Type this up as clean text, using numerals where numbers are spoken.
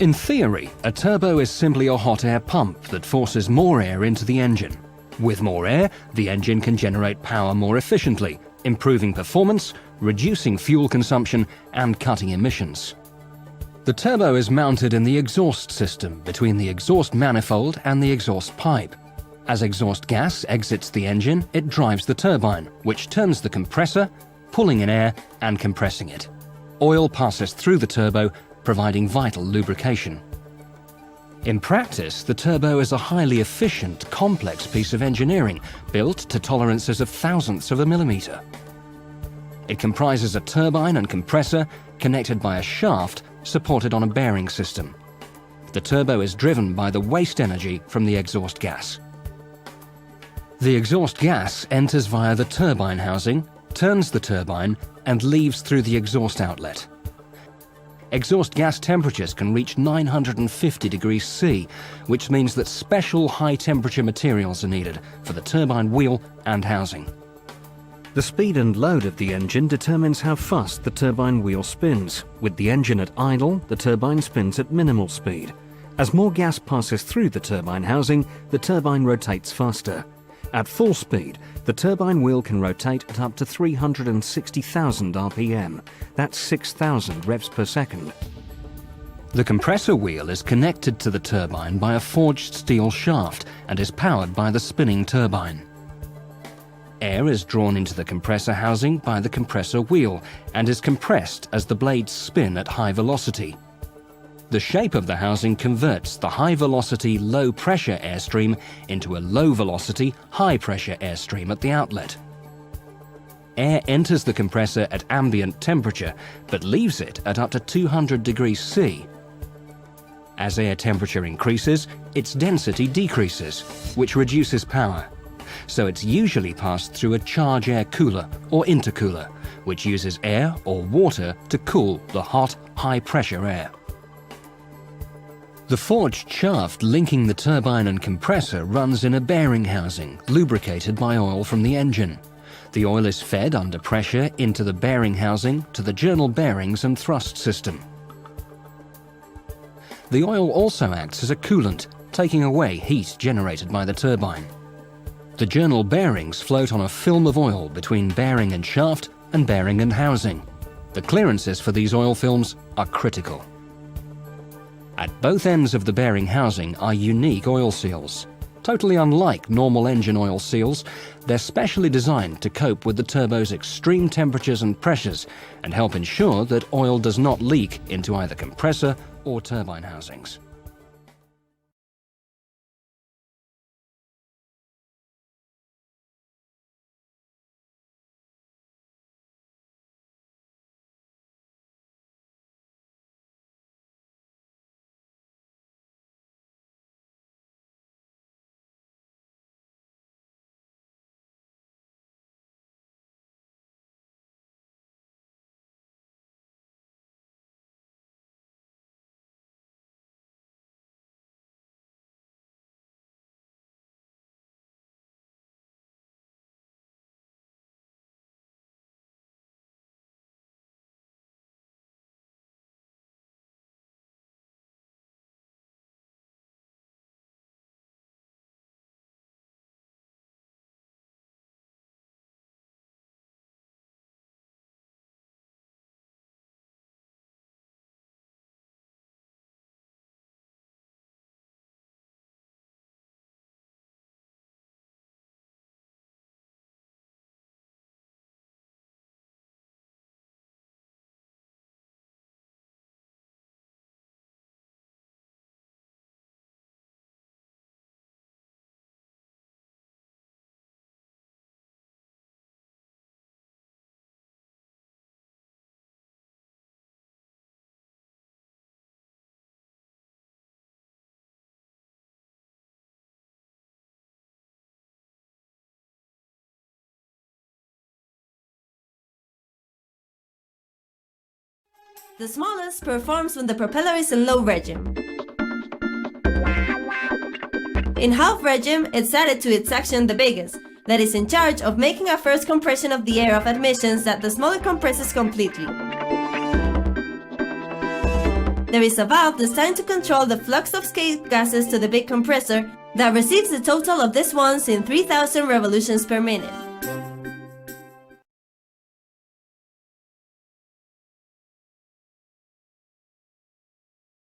In theory, a turbo is simply a hot air pump that forces more air into the engine. With more air, the engine can generate power more efficiently, improving performance, reducing fuel consumption, and cutting emissions. The turbo is mounted in the exhaust system between the exhaust manifold and the exhaust pipe. As exhaust gas exits the engine, it drives the turbine, which turns the compressor, pulling in air and compressing it. Oil passes through the turbo, providing vital lubrication. In practice, the turbo is a highly efficient, complex piece of engineering built to tolerances of thousandths of a millimeter. It comprises a turbine and compressor connected by a shaft supported on a bearing system. The turbo is driven by the waste energy from the exhaust gas. The exhaust gas enters via the turbine housing, turns the turbine, and leaves through the exhaust outlet. Exhaust gas temperatures can reach 950 degrees C, which means that special high-temperature materials are needed for the turbine wheel and housing. The speed and load of the engine determines how fast the turbine wheel spins. With the engine at idle, the turbine spins at minimal speed. As more gas passes through the turbine housing, the turbine rotates faster. At full speed, the turbine wheel can rotate at up to 360,000 RPM. That's 6,000 revs per second. The compressor wheel is connected to the turbine by a forged steel shaft and is powered by the spinning turbine. Air is drawn into the compressor housing by the compressor wheel and is compressed as the blades spin at high velocity. The shape of the housing converts the high-velocity, low-pressure airstream into a low-velocity, high-pressure airstream at the outlet. Air enters the compressor at ambient temperature, but leaves it at up to 200 degrees C. As air temperature increases, its density decreases, which reduces power. So it's usually passed through a charge air cooler or intercooler, which uses air or water to cool the hot, high-pressure air. The forged shaft linking the turbine and compressor runs in a bearing housing, lubricated by oil from the engine. The oil is fed under pressure into the bearing housing to the journal bearings and thrust system. The oil also acts as a coolant, taking away heat generated by the turbine. The journal bearings float on a film of oil between bearing and shaft and bearing and housing. The clearances for these oil films are critical. At both ends of the bearing housing are unique oil seals. Totally unlike normal engine oil seals, they're specially designed to cope with the turbo's extreme temperatures and pressures and help ensure that oil does not leak into either compressor or turbine housings. The smallest performs when the propeller is in low regime. In half regime, it's added to its section the biggest, that is in charge of making a first compression of the air of admissions that the smaller compresses completely. There is a valve designed to control the flux of escape gases to the big compressor that receives the total of these ones in 3000 revolutions per minute.